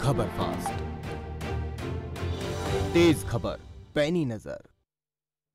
खबर फास्ट, तेज खबर, पैनी नजर।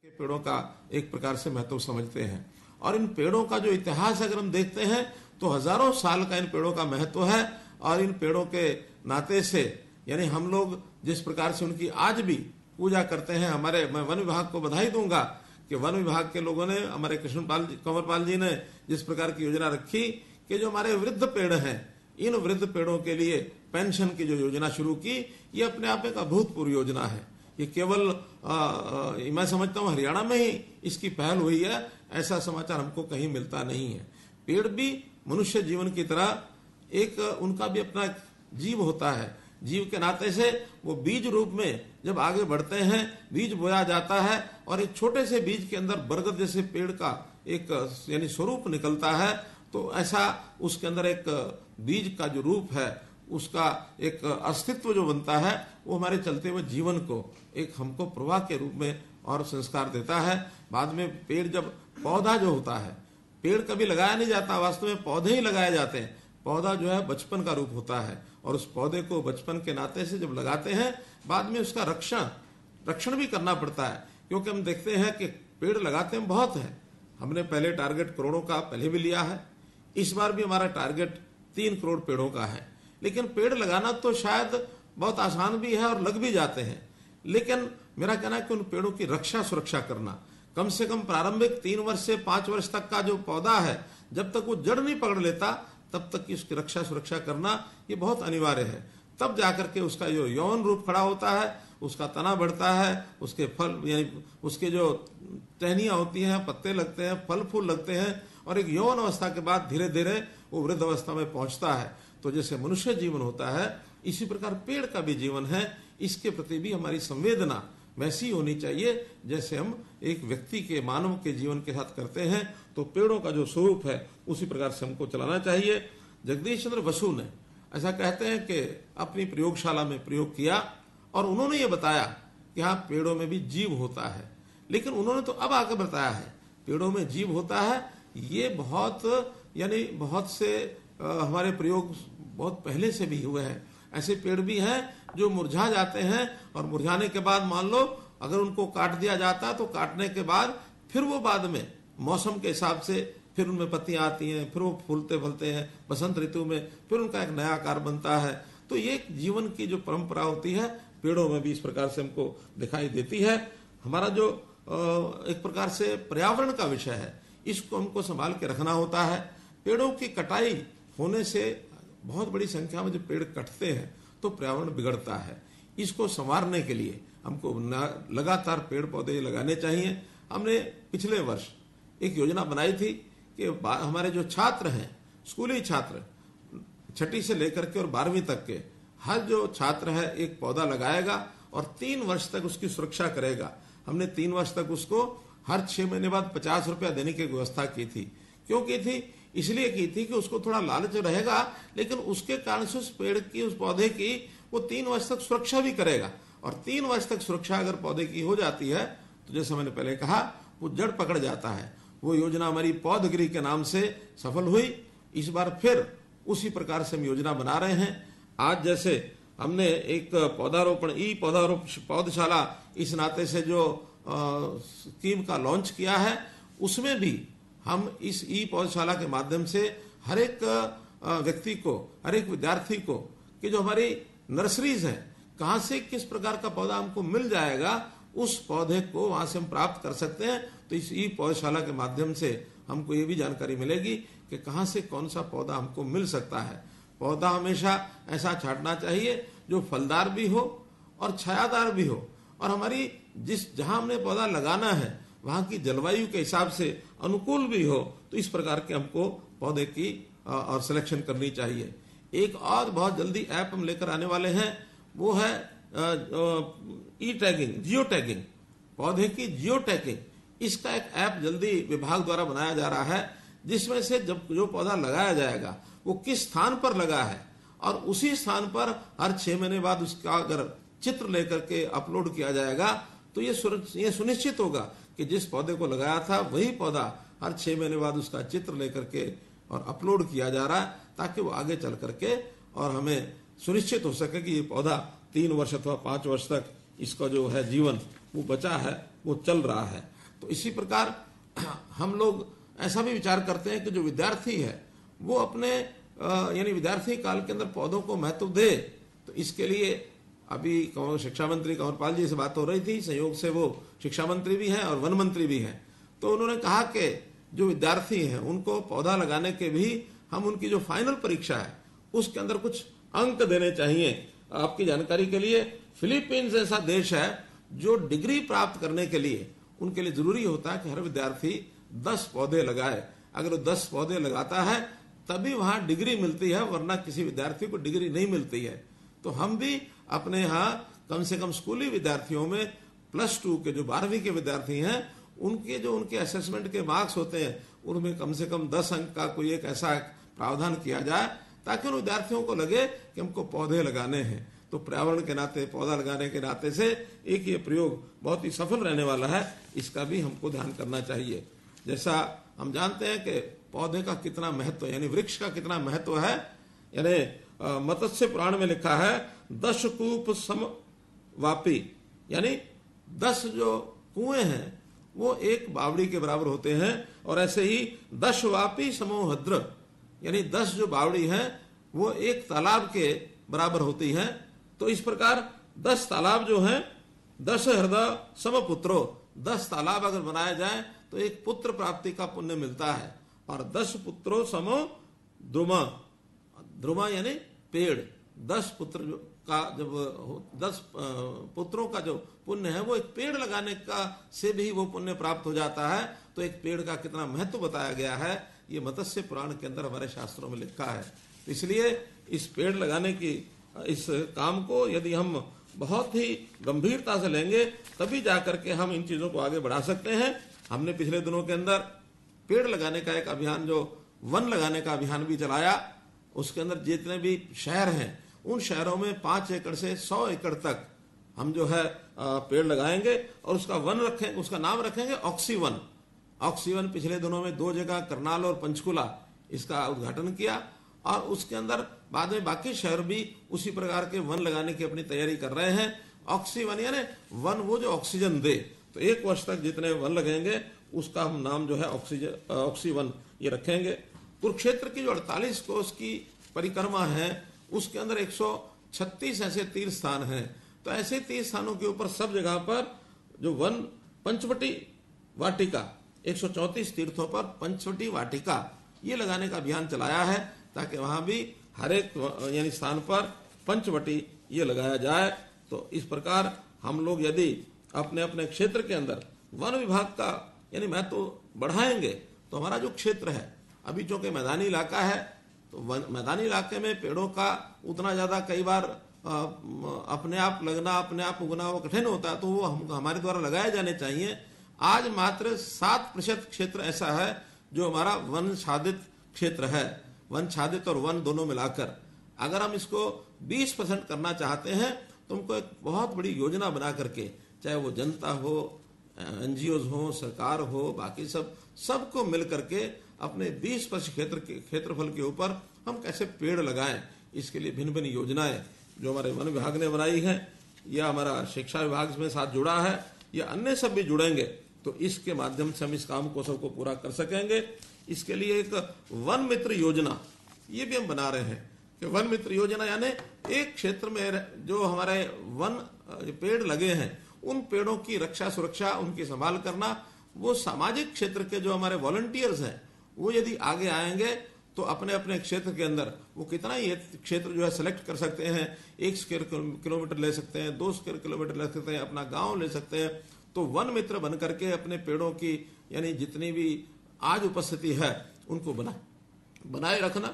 पेड़ों का एक प्रकार से महत्व समझते हैं और इन पेड़ों का जो इतिहास अगर हम देखते हैं तो हजारों साल का इन पेड़ों का महत्व है। और इन पेड़ों के नाते से यानी हम लोग जिस प्रकार से उनकी आज भी पूजा करते हैं, मैं वन विभाग को बधाई दूंगा कि वन विभाग के लोगों ने, हमारे कंवरपाल जी ने जिस प्रकार की योजना रखी कि जो हमारे वृद्ध पेड़ हैं, इन वृद्ध पेड़ों के लिए पेंशन की जो योजना शुरू की, ये अपने आप एक अभूतपूर्व योजना है। ये केवल मैं समझता हूँ हरियाणा में ही इसकी पहल हुई है, ऐसा समाचार हमको कहीं मिलता नहीं है। पेड़ भी मनुष्य जीवन की तरह एक उनका भी अपना जीव होता है। जीव के नाते से वो बीज रूप में जब आगे बढ़ते हैं, बीज बोया जाता है और एक छोटे से बीज के अंदर बरगद जैसे पेड़ का एक यानी स्वरूप निकलता है। तो ऐसा उसके अंदर एक बीज का जो रूप है, उसका एक अस्तित्व जो बनता है, वो हमारे चलते हुए जीवन को एक हमको प्रवाह के रूप में और संस्कार देता है। बाद में पेड़ जब पौधा जो होता है, पेड़ कभी लगाया नहीं जाता, वास्तव में पौधे ही लगाए जाते हैं। पौधा जो है बचपन का रूप होता है और उस पौधे को बचपन के नाते से जब लगाते हैं, बाद में उसका रक्षण भी करना पड़ता है। क्योंकि हम देखते हैं कि पेड़ लगाते हैं बहुत है। हमने पहले टारगेट करोड़ों का पहले भी लिया है, इस बार भी हमारा टारगेट 3 करोड़ पेड़ों का है। लेकिन पेड़ लगाना तो शायद बहुत आसान भी है और लग भी जाते हैं, लेकिन मेरा कहना है कि उन पेड़ों की रक्षा सुरक्षा करना, कम से कम प्रारंभिक 3 वर्ष से 5 वर्ष तक का जो पौधा है, जब तक वो जड़ नहीं पकड़ लेता तब तक की उसकी रक्षा सुरक्षा करना ये बहुत अनिवार्य है। तब जाकर के उसका जो यौन रूप खड़ा होता है, उसका तना बढ़ता है, उसके फल यानी उसके जो टहनियां होती हैं, पत्ते लगते हैं, फल फूल लगते हैं और एक यौन अवस्था के बाद धीरे धीरे वो वृद्ध अवस्था में पहुंचता है। तो जैसे मनुष्य जीवन होता है, इसी प्रकार पेड़ का भी जीवन है। इसके प्रति भी हमारी संवेदना वैसी होनी चाहिए जैसे हम एक व्यक्ति के, मानव के जीवन के साथ करते हैं। तो पेड़ों का जो स्वरूप है उसी प्रकार से हमको चलाना चाहिए। जगदीश चंद्र बसु ने ऐसा कहते हैं कि अपनी प्रयोगशाला में प्रयोग किया और उन्होंने ये बताया कि हाँ, पेड़ों में भी जीव होता है। लेकिन उन्होंने तो अब आकर बताया है पेड़ों में जीव होता है। ये बहुत से हमारे प्रयोग बहुत पहले से भी हुए हैं। ऐसे पेड़ भी हैं जो मुरझा जाते हैं और मुरझाने के बाद मान लो अगर उनको काट दिया जाता तो काटने के बाद फिर वो बाद में मौसम के हिसाब से फिर उनमें पत्तियां आती हैं, फिर वो फूलते फलते हैं, बसंत ऋतु में फिर उनका एक नया आकार बनता है। तो ये जीवन की जो परंपरा होती है, पेड़ों में भी इस प्रकार से हमको दिखाई देती है। हमारा जो एक प्रकार से पर्यावरण का विषय है, इसको हमको संभाल के रखना होता है। पेड़ों की कटाई होने से बहुत बड़ी संख्या में जो पेड़ कटते हैं तो पर्यावरण बिगड़ता है। इसको संवारने के लिए हमको लगातार पेड़ पौधे लगाने चाहिए। हमने पिछले वर्ष एक योजना बनाई थी कि हमारे जो छात्र हैं, स्कूली छात्र 6ठी से लेकर के और 12वीं तक के हर जो छात्र है एक पौधा लगाएगा और 3 वर्ष तक उसकी सुरक्षा करेगा। हमने 3 वर्ष तक उसको हर 6 महीने बाद 50 रुपया देने की व्यवस्था की थी। क्यों की थी? इसलिए की थी कि उसको थोड़ा लालच रहेगा, लेकिन उसके कारण से उस पेड़ की, उस पौधे की वो 3 वर्ष तक सुरक्षा भी करेगा। और 3 वर्ष तक सुरक्षा अगर पौधे की हो जाती है तो जैसे मैंने पहले कहा, वो जड़ पकड़ जाता है। वो योजना हमारी पौधगिरी के नाम से सफल हुई। इस बार फिर उसी प्रकार से हम योजना बना रहे हैं। आज जैसे हमने एक पौधशाला इस नाते से जो स्कीम का लॉन्च किया है, उसमें भी हम इस पौधशाला के माध्यम से हर एक व्यक्ति को, हर एक विद्यार्थी को कि जो हमारी नर्सरीज हैं, कहां से किस प्रकार का पौधा हमको मिल जाएगा, उस पौधे को वहां से हम प्राप्त कर सकते हैं। तो इस पौधशाला के माध्यम से हमको ये भी जानकारी मिलेगी कि कहां से कौन सा पौधा हमको मिल सकता है। पौधा हमेशा ऐसा छांटना चाहिए जो फलदार भी हो और छायादार भी हो, और हमारी जहां हमने पौधा लगाना है वहां की जलवायु के हिसाब से अनुकूल भी हो। तो इस प्रकार के हमको पौधे की और सिलेक्शन करनी चाहिए। एक और बहुत जल्दी ऐप हम लेकर आने वाले हैं, वो है टैगिंग, जियो टैगिंग, पौधे की जियो टैगिंग। इसका एक ऐप जल्दी विभाग द्वारा बनाया जा रहा है, जिसमें से जब जो पौधा लगाया जाएगा वो किस स्थान पर लगा है और उसी स्थान पर हर 6 महीने बाद उसका अगर चित्र लेकर के अपलोड किया जाएगा तो ये सुनिश्चित होगा कि जिस पौधे को लगाया था वही पौधा हर 6 महीने बाद उसका चित्र लेकर के और अपलोड किया जा रहा है, ताकि वो आगे चल करके और हमें सुनिश्चित हो सके कि ये पौधा 3 वर्ष अथवा 5 वर्ष तक इसका जो है जीवन वो बचा है, वो चल रहा है। तो इसी प्रकार हम लोग ऐसा भी विचार करते हैं कि जो विद्यार्थी है वो अपने यानी विद्यार्थी काल के अंदर पौधों को महत्व दे। तो इसके लिए अभी शिक्षा मंत्री कंवरपाल जी से बात हो रही थी, संयोग से वो शिक्षा मंत्री भी हैं और वन मंत्री भी हैं। तो उन्होंने कहा कि जो विद्यार्थी हैं उनको पौधा लगाने के भी हम उनकी जो फाइनल परीक्षा है उसके अंदर कुछ अंक देने चाहिए। आपकी जानकारी के लिए फिलीपींस ऐसा देश है जो डिग्री प्राप्त करने के लिए उनके लिए जरूरी होता है कि हर विद्यार्थी 10 पौधे लगाए। अगर वो 10 पौधे लगाता है तभी वहां डिग्री मिलती है, वरना किसी विद्यार्थी को डिग्री नहीं मिलती है। तो हम भी अपने यहाँ कम से कम स्कूली विद्यार्थियों में +2 के जो 12वीं के विद्यार्थी हैं उनके असेसमेंट के मार्क्स होते हैं उनमें कम से कम 10 अंक का कोई एक ऐसा प्रावधान किया जाए ताकि उन विद्यार्थियों को लगे कि हमको पौधे लगाने हैं। तो पर्यावरण के नाते, पौधा लगाने के नाते से एक ये प्रयोग बहुत ही सफल रहने वाला है, इसका भी हमको ध्यान करना चाहिए। जैसा हम जानते हैं कि पौधे का कितना महत्व यानी वृक्ष का कितना महत्व है, यानी मत्स्य पुराण में लिखा है 10 कूप समवापी, यानी 10 जो कुएं हैं वो एक बावड़ी के बराबर होते हैं। और ऐसे ही 10 वापी समोहद्र, यानी 10 जो बावड़ी हैं वो एक तालाब के बराबर होती हैं। तो इस प्रकार 10 तालाब जो हैं 10 हृदय समपुत्रो, 10 तालाब अगर बनाए जाए तो एक पुत्र प्राप्ति का पुण्य मिलता है। और 10 पुत्रों समो द्रुमा, द्रुमा यानी पेड़, 10 पुत्र का जब 10 पुत्रों का जो पुण्य है वो एक पेड़ लगाने का से भी वो पुण्य प्राप्त हो जाता है। तो एक पेड़ का कितना महत्व बताया गया है ये मत्स्य पुराण के अंदर हमारे शास्त्रों में लिखा है। इसलिए इस पेड़ लगाने की इस काम को यदि हम बहुत ही गंभीरता से लेंगे तभी जाकर के हम इन चीजों को आगे बढ़ा सकते हैं। हमने पिछले दिनों के अंदर पेड़ लगाने का एक अभियान, जो वन लगाने का अभियान भी चलाया। उसके अंदर जितने भी शहर हैं उन शहरों में 5 एकड़ से 100 एकड़ तक हम जो है पेड़ लगाएंगे और उसका वन रखेंगे, उसका नाम रखेंगे ऑक्सीवन। ऑक्सीवन पिछले दिनों में 2 जगह करनाल और पंचकुला इसका उद्घाटन किया और उसके अंदर बाद में बाकी शहर भी उसी प्रकार के वन लगाने की अपनी तैयारी कर रहे हैं। ऑक्सीवन यानी वन वो जो ऑक्सीजन दे। तो 1 वर्ष तक जितने वन लगेंगे उसका हम नाम जो है ऑक्सीवन ये रखेंगे। कुरुक्षेत्र की जो 48 कोस की परिक्रमा है उसके अंदर 136 ऐसे तीर्थ स्थान हैं। तो ऐसे तीर्थ स्थानों के ऊपर सब जगह पर जो वन पंचवटी वाटिका, 134 तीर्थों पर पंचवटी वाटिका ये लगाने का अभियान चलाया है ताकि वहां भी हर एक यानी स्थान पर पंचवटी ये लगाया जाए। तो इस प्रकार हम लोग यदि अपने अपने क्षेत्र के अंदर वन विभाग का यानी महत्व बढ़ाएंगे तो हमारा जो क्षेत्र है अभी चूंकि मैदानी इलाका है तो मैदानी इलाके में पेड़ों का उतना ज्यादा कई बार अपने आप लगना, अपने आप उगना वो कठिन होता है, तो वो हमारे द्वारा लगाए जाने चाहिए। आज मात्र 7% क्षेत्र ऐसा है जो हमारा वन छादित क्षेत्र है। वन छादित और वन दोनों मिलाकर अगर हम इसको 20% करना चाहते हैं तो हमको एक बहुत बड़ी योजना बना करके, चाहे वो जनता हो, एनजीओज हो, सरकार हो, बाकी सबको मिल करके अपने 20% क्षेत्रफल के ऊपर हम कैसे पेड़ लगाएं, इसके लिए भिन्न भिन्न योजनाएं जो हमारे वन विभाग ने बनाई है या हमारा शिक्षा विभाग में साथ जुड़ा है या अन्य सब भी जुड़ेंगे तो इसके माध्यम से हम इस काम को सबको पूरा कर सकेंगे। इसके लिए एक वन मित्र योजना ये भी हम बना रहे हैं कि वन मित्र योजना यानी एक क्षेत्र में जो हमारे वन पेड़ लगे हैं उन पेड़ों की रक्षा सुरक्षा, उनकी संभाल करना, वो सामाजिक क्षेत्र के जो हमारे वॉलंटियर्स हैं वो यदि आगे आएंगे तो अपने अपने क्षेत्र के अंदर वो कितना ही क्षेत्र जो है सेलेक्ट कर सकते हैं। 1 स्क्वायर किलोमीटर ले सकते हैं, 2 स्क्वायर किलोमीटर ले सकते हैं, अपना गांव ले सकते हैं। तो वन मित्र बन करके अपने पेड़ों की यानी जितनी भी आज उपस्थिति है उनको बनाए रखना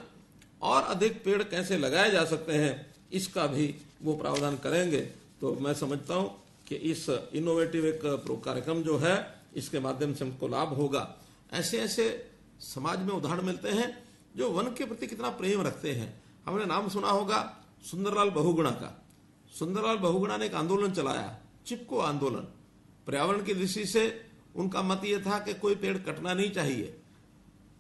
और अधिक पेड़ कैसे लगाए जा सकते हैं इसका भी वो प्रावधान करेंगे। तो मैं समझता हूं कि इस इनोवेटिव एक कार्यक्रम जो है इसके माध्यम से हमको लाभ होगा। ऐसे ऐसे समाज में उदाहरण मिलते हैं जो वन के प्रति कितना प्रेम रखते हैं। हमने नाम सुना होगा सुंदरलाल बहुगुणा का। सुंदरलाल बहुगुणा ने एक आंदोलन चलाया, चिपको आंदोलन। पर्यावरण की दृष्टि से उनका मत यह था कि कोई पेड़ कटना नहीं चाहिए।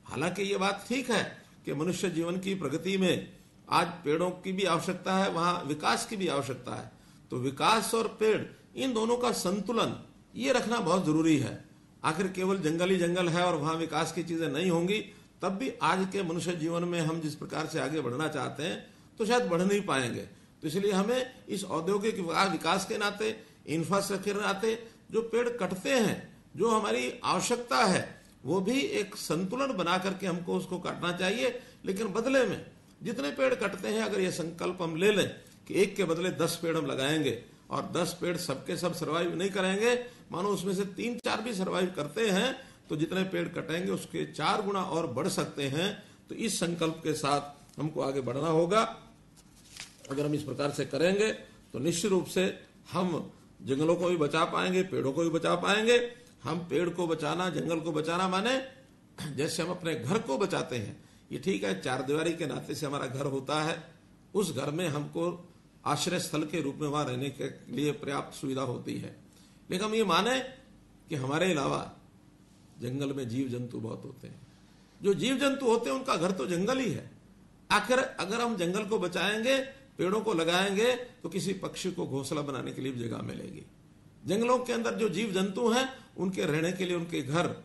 हालांकि ये बात ठीक है कि मनुष्य जीवन की प्रगति में आज पेड़ों की भी आवश्यकता है, वहां विकास की भी आवश्यकता है। तो विकास और पेड़, इन दोनों का संतुलन ये रखना बहुत जरूरी है। आखिर केवल जंगल ही जंगल है और वहां विकास की चीजें नहीं होंगी, तब भी आज के मनुष्य जीवन में हम जिस प्रकार से आगे बढ़ना चाहते हैं तो शायद बढ़ नहीं पाएंगे। तो इसलिए हमें इस औद्योगिक विकास के नाते, इंफ्रास्ट्रक्चर के नाते जो पेड़ कटते हैं, जो हमारी आवश्यकता है, वो भी एक संतुलन बना करके हमको उसको काटना चाहिए। लेकिन बदले में जितने पेड़ कटते हैं, अगर ये संकल्प हम ले लें कि एक के बदले 10 पेड़ हम लगाएंगे, और 10 पेड़ सबके सब सर्वाइव नहीं करेंगे, मानो उसमें से 3-4 भी सर्वाइव करते हैं, तो जितने पेड़ कटेंगे उसके 4 गुना और बढ़ सकते हैं। तो इस संकल्प के साथ हमको आगे बढ़ना होगा। अगर हम इस प्रकार से करेंगे तो निश्चित रूप से हम जंगलों को भी बचा पाएंगे, पेड़ों को भी बचा पाएंगे। हम पेड़ को बचाना, जंगल को बचाना माने जैसे हम अपने घर को बचाते हैं, ये ठीक है, 4 दीवारी के नाते से हमारा घर होता है, उस घर में हमको आश्रय स्थल के रूप में वहां रहने के लिए पर्याप्त सुविधा होती है। लेकिन हम ये माने कि हमारे अलावा जंगल में जीव जंतु बहुत होते हैं। जो जीव जंतु होते हैं उनका घर तो जंगल ही है। आखिर अगर हम जंगल को बचाएंगे, पेड़ों को लगाएंगे, तो किसी पक्षी को घोंसला बनाने के लिए भी जगह मिलेगी। जंगलों के अंदर जो जीव जंतु हैं, उनके रहने के लिए उनके घर,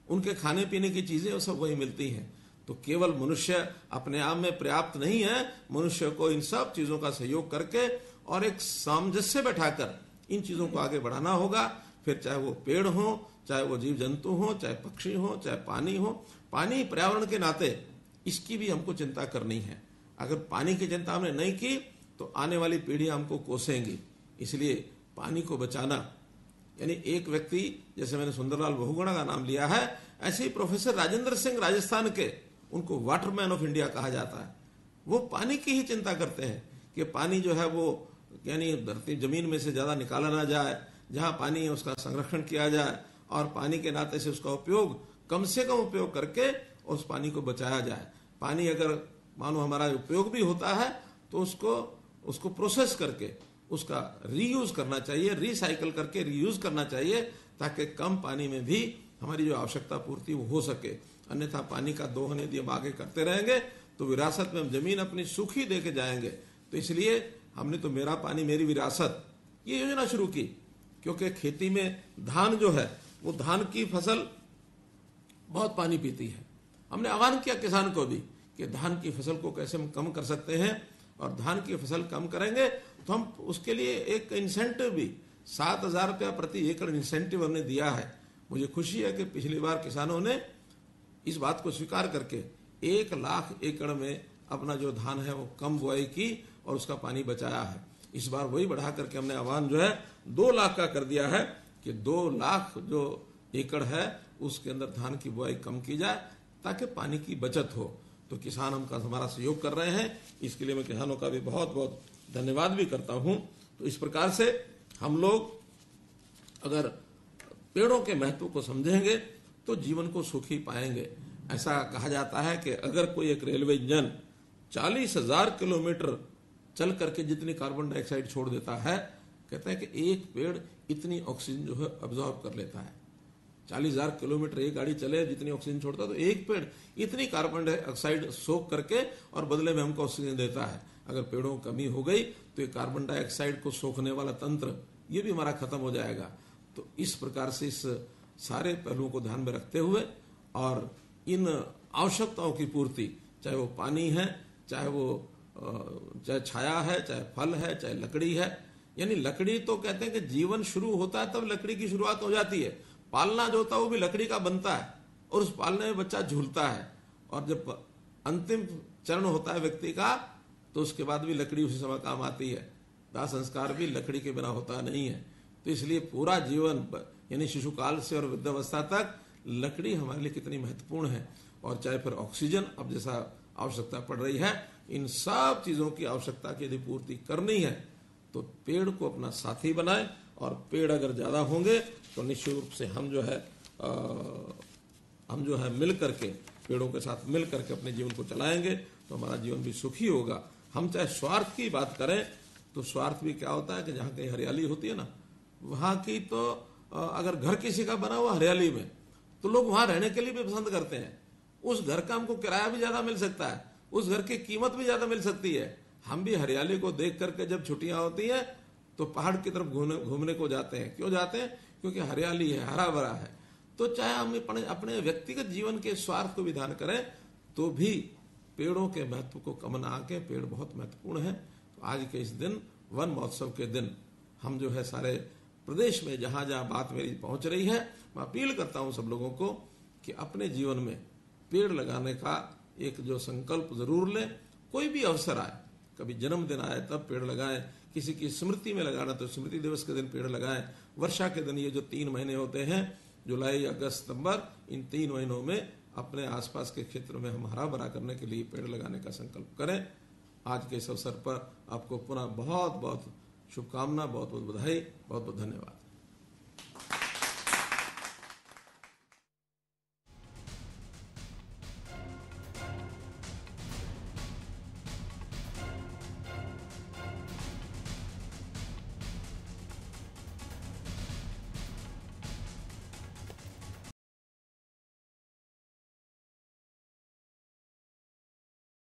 उनके खाने पीने की चीजें, वो सब वही मिलती हैं। तो केवल मनुष्य अपने आप में पर्याप्त नहीं है, मनुष्य को इन सब चीजों का सहयोग करके और एक सामंजस्य बैठाकर इन चीजों को आगे बढ़ाना होगा। फिर चाहे वो पेड़ हो, चाहे वो जीव जंतु हो, चाहे पक्षी हो, चाहे पानी हो। पानी पर्यावरण के नाते इसकी भी हमको चिंता करनी है। अगर पानी की चिंता हमने नहीं की तो आने वाली पीढ़ियां हमको कोसेंगी। इसलिए पानी को बचाना, यानी एक व्यक्ति, जैसे मैंने सुंदरलाल बहुगुणा का नाम लिया है, ऐसे ही प्रोफेसर राजेंद्र सिंह राजस्थान के, उनको वाटरमैन ऑफ इंडिया कहा जाता है। वो पानी की ही चिंता करते हैं कि पानी जो है वो यानी धरती जमीन में से ज्यादा निकाला ना जाए, जहां पानी है उसका संरक्षण किया जाए और पानी के नाते से उसका उपयोग कम से कम उपयोग करके उस पानी को बचाया जाए। पानी अगर मानो हमारा उपयोग भी होता है तो उसको प्रोसेस करके उसका रीयूज करना चाहिए, रिसाइकल करके रीयूज करना चाहिए, ताकि कम पानी में भी हमारी जो आवश्यकता पूर्ति वो हो सके। अन्यथा पानी का दोहन यदि हम आगे करते रहेंगे तो विरासत में हम जमीन अपनी सूखी दे के जाएंगे। तो इसलिए हमने तो मेरा पानी मेरी विरासत ये योजना शुरू की, क्योंकि खेती में धान जो है वो धान की फसल बहुत पानी पीती है। हमने आह्वान किया किसान को भी कि धान की फसल को कैसे हम कम कर सकते हैं, और धान की फसल कम करेंगे तो हम उसके लिए एक इंसेंटिव भी 7,000 रुपया प्रति एकड़ इंसेंटिव हमने दिया है। मुझे खुशी है कि पिछली बार किसानों ने इस बात को स्वीकार करके 1 लाख एकड़ में अपना जो धान है वो कम बुआई की और उसका पानी बचाया है। इस बार वही बढ़ा करके हमने आह्वान जो है 2 लाख का कर दिया है कि 2 लाख जो एकड़ है उसके अंदर धान की बुआई कम की जाए ताकि पानी की बचत हो। तो किसान हमारा सहयोग कर रहे हैं, इसके लिए मैं किसानों का भी बहुत बहुत धन्यवाद भी करता हूं। तो इस प्रकार से हम लोग अगर पेड़ों के महत्व को समझेंगे तो जीवन को सुखी पाएंगे। ऐसा कहा जाता है कि अगर कोई एक रेलवे इंजन 40,000 किलोमीटर चल करके जितनी कार्बन डाइऑक्साइड छोड़ देता है, कहते हैं कि एक पेड़ इतनी ऑक्सीजन जो है अब्जॉर्ब कर लेता है। 40,000 किलोमीटर एक गाड़ी चले जितनी ऑक्सीजन छोड़ता है, तो एक पेड़ इतनी कार्बन डाइऑक्साइड सोख करके और बदले में हमको ऑक्सीजन देता है। अगर पेड़ों की कमी हो गई तो ये कार्बन डाइऑक्साइड को सोखने वाला तंत्र ये भी हमारा खत्म हो जाएगा। तो इस प्रकार से इस सारे पहलुओं को ध्यान में रखते हुए और इन आवश्यकताओं की पूर्ति, चाहे वो पानी है, चाहे छाया है, चाहे फल है, चाहे लकड़ी है। यानी लकड़ी तो कहते हैं कि जीवन शुरू होता है तब लकड़ी की शुरुआत हो जाती है। पालना जो होता है वो भी लकड़ी का बनता है और उस पालने में बच्चा झूलता है, और जब अंतिम चरण होता है व्यक्ति का तो उसके बाद भी लकड़ी उसी समय काम आती है। दाह संस्कार भी लकड़ी के बिना होता नहीं है। तो इसलिए पूरा जीवन यानी शिशुकाल से और वृद्धावस्था तक लकड़ी हमारे लिए कितनी महत्वपूर्ण है। और चाहे फिर ऑक्सीजन अब जैसा आवश्यकता पड़ रही है, इन सब चीजों की आवश्यकता की यदि पूर्ति करनी है तो पेड़ को अपना साथी बनाए, और पेड़ अगर ज्यादा होंगे तो निश्चित रूप से हम जो है मिल करके, पेड़ों के साथ मिल करके अपने जीवन को चलाएंगे तो हमारा जीवन भी सुखी होगा। हम चाहे स्वार्थ की बात करें तो स्वार्थ भी क्या होता है कि जहां कहीं हरियाली होती है ना, वहां की तो अगर घर किसी का बना हुआ हरियाली में तो लोग वहां रहने के लिए भी पसंद करते हैं। उस घर का हमको किराया भी ज्यादा मिल सकता है उस घर की कीमत भी ज्यादा मिल सकती है। हम भी हरियाली को देख करके जब छुट्टियां होती है तो पहाड़ की तरफ घूमने को जाते हैं। क्यों जाते हैं? क्योंकि हरियाली है, हरा भरा है। तो चाहे हम अपने व्यक्तिगत जीवन के स्वार्थ को भी ध्यान करें तो भी पेड़ों के महत्व को कम ना आके पेड़ बहुत महत्वपूर्ण है। तो आज के इस दिन, वन महोत्सव के दिन, हम जो है सारे प्रदेश में जहां जहां बात मेरी पहुंच रही है, मैं अपील करता हूं सब लोगों को कि अपने जीवन में पेड़ लगाने का एक जो संकल्प जरूर लें। कोई भी अवसर आए, कभी जन्मदिन आए तब पेड़ लगाएं, किसी की स्मृति में लगाना तो स्मृति दिवस के दिन पेड़ लगाएं, वर्षा के दिन, ये जो 3 महीने होते हैं, जुलाई, अगस्त, सितंबर, इन 3 महीनों में अपने आसपास के क्षेत्र में हम हरा भरा करने के लिए पेड़ लगाने का संकल्प करें। आज के इस अवसर पर आपको पुनः बहुत बहुत शुभकामना, बहुत बहुत बधाई, बहुत बहुत धन्यवाद।